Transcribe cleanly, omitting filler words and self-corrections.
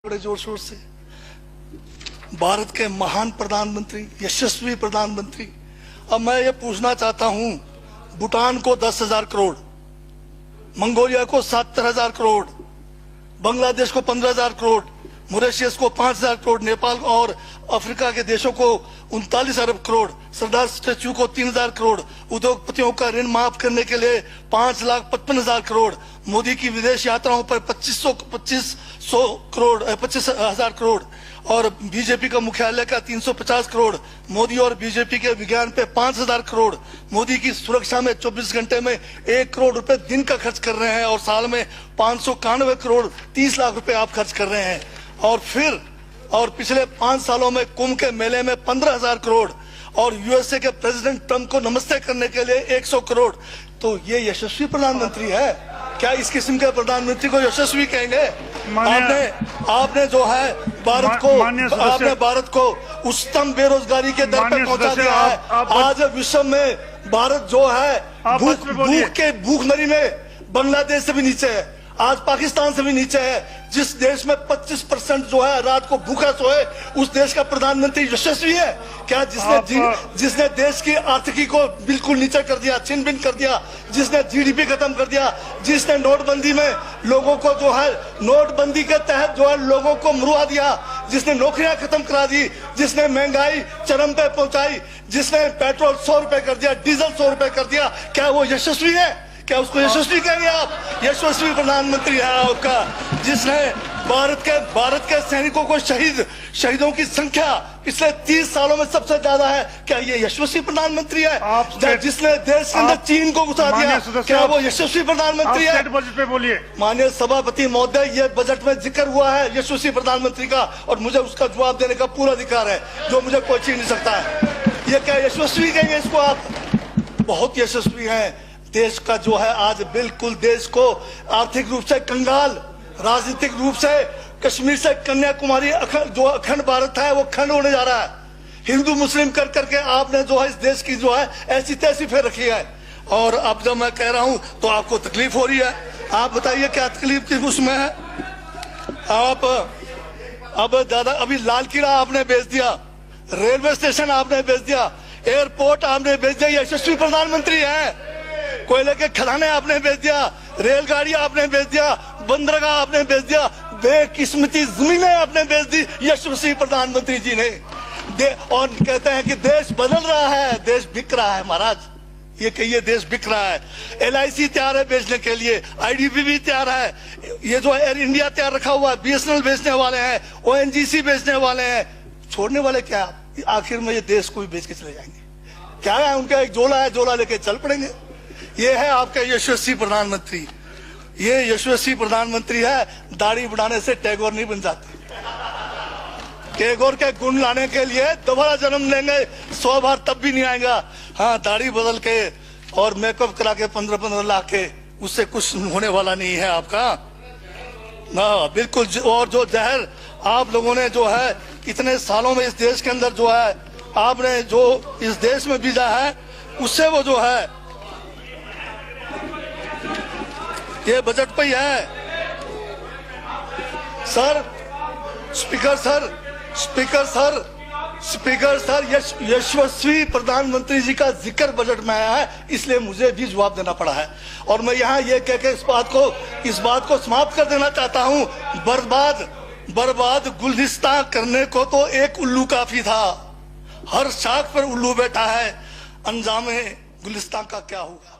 बड़े जोर शोर से भारत के महान प्रधानमंत्री, यशस्वी प्रधानमंत्री। अब मैं ये पूछना चाहता हूं, भूटान को 10,000 करोड़, मंगोलिया को 70,000 करोड़, बांग्लादेश को 15,000 करोड़, मॉरिशस को 5,000 करोड़, नेपाल और अफ्रीका के देशों को 39 अरब करोड़, सरदार स्टैच्यू को 3,000 करोड़, उद्योगपतियों का ऋण माफ करने के लिए 5,55,000 करोड़, मोदी की विदेश यात्राओं पर 25,000 करोड़ और बीजेपी का मुख्यालय का 350 करोड़, मोदी और बीजेपी के विज्ञान पे 5,000 करोड़, मोदी की सुरक्षा में 24 घंटे में 1 करोड़ रुपए दिन का खर्च कर रहे हैं और साल में 591 करोड़ 30 लाख रुपए आप खर्च कर रहे हैं। और पिछले 5 सालों में कुंभ के मेले में 15,000 करोड़ और यूएसए के प्रेसिडेंट ट्रंप को नमस्ते करने के लिए 100 करोड़। तो ये यशस्वी प्रधानमंत्री है क्या? इस किस्म के प्रधानमंत्री को यशस्वी कहेंगे? आपने जो है भारत को उच्चतम बेरोजगारी के दर पर पहुंचा दिया है। आज विश्व में भारत जो है भूखमरी में बांग्लादेश से भी नीचे है, आज पाकिस्तान से भी नीचे है। जिस देश में 25% जो है रात को भूखा सोए, उस देश का प्रधानमंत्री यशस्वी है क्या? जिसने देश की आर्थिकी को बिल्कुल नीचे कर दिया, छिन भिन कर दिया, जिसने जीडीपी खत्म कर दिया, जिसने नोटबंदी में लोगों को जो है नोटबंदी के तहत जो है लोगों को मरवा दिया, जिसने नौकरियां खत्म करा दी, जिसने महंगाई चरम पे पहुंचाई, जिसने पेट्रोल 100 रुपए कर दिया, डीजल 100 रुपए कर दिया, क्या वो यशस्वी है? क्या उसको यशस्वी कहेंगे आप? यशस्वी प्रधानमंत्री है आपका, जिसने भारत के सैनिकों को शहीदों की संख्या पिछले 30 सालों में सबसे ज्यादा है। क्या ये यशस्वी प्रधानमंत्री है? जिसने देश के अंदर चीन को घुसा दिया, क्या वो यशस्वी प्रधानमंत्री है? बजट पे बोलिए। माननीय सभापति महोदय, ये बजट में जिक्र हुआ है यशस्वी प्रधानमंत्री का और मुझे उसका जवाब देने का पूरा अधिकार है, जो मुझे कोई छीन नहीं सकता है। ये क्या यशस्वी कहेंगे इसको आप? बहुत यशस्वी है। देश का जो है आज बिल्कुल देश को आर्थिक रूप से कंगाल, राजनीतिक रूप से कश्मीर से कन्याकुमारी जो अखंड भारत है वो खंड होने जा रहा है। हिंदू मुस्लिम कर करके आपने जो है इस देश की जो है ऐसी तैसी फेर रखी है। और अब जब मैं कह रहा हूं तो आपको तकलीफ हो रही है। आप बताइए क्या तकलीफ की उसमें है? आप अब दादा अभी लाल किला आपने बेच दिया, रेलवे स्टेशन आपने बेच दिया, एयरपोर्ट आपने बेच दिया। यशस्वी प्रधानमंत्री है। कोयले के खदाने आपने बेच दिया, रेलगाड़ी आपने बेच दिया, बंदरगाह आपने बेच दिया, बेकिस्मती जमीनें आपने बेच दी यशस्वी प्रधानमंत्री जी ने। और कहते हैं कि देश बदल रहा है, देश बिक रहा है। महाराज ये कहिए देश बिक रहा है। LIC तैयार है बेचने के लिए, IDB भी तैयार है, ये जो एयर इंडिया तैयार रखा हुआ है, BSNL बेचने वाले हैं, ONGC बेचने वाले हैं। छोड़ने वाले क्या? आखिर में ये देश को भी बेच के चले जाएंगे। क्या है उनका? एक झोला है, झोला लेके चल पड़ेंगे। ये है आपका यशस्वी प्रधानमंत्री। ये यशस्वी प्रधानमंत्री है। दाढ़ी बढ़ाने से टैगोर नहीं बन जाते। टैगोर के गुण लाने के लिए दोबारा जन्म लेंगे 100 बार तब भी नहीं आएगा। हाँ, दाढ़ी बदल के और मेकअप करा के 15-15 लाख के, उससे कुछ होने वाला नहीं है आपका ना, बिल्कुल। और जो जहर आप लोगों ने जो है इतने सालों में इस देश के अंदर जो है आपने जो इस देश में बीजा है, उससे वो जो है ये बजट पे ही है। सर स्पीकर सर यशस्वी प्रधानमंत्री जी का जिक्र बजट में आया है, इसलिए मुझे भी जवाब देना पड़ा है। और मैं यहाँ ये कह के इस बात को समाप्त कर देना चाहता हूँ, बर्बाद गुलदस्ता करने को तो एक उल्लू काफी था, हर शाख पर उल्लू बैठा है, अंजामे गुलिस्तान का क्या होगा?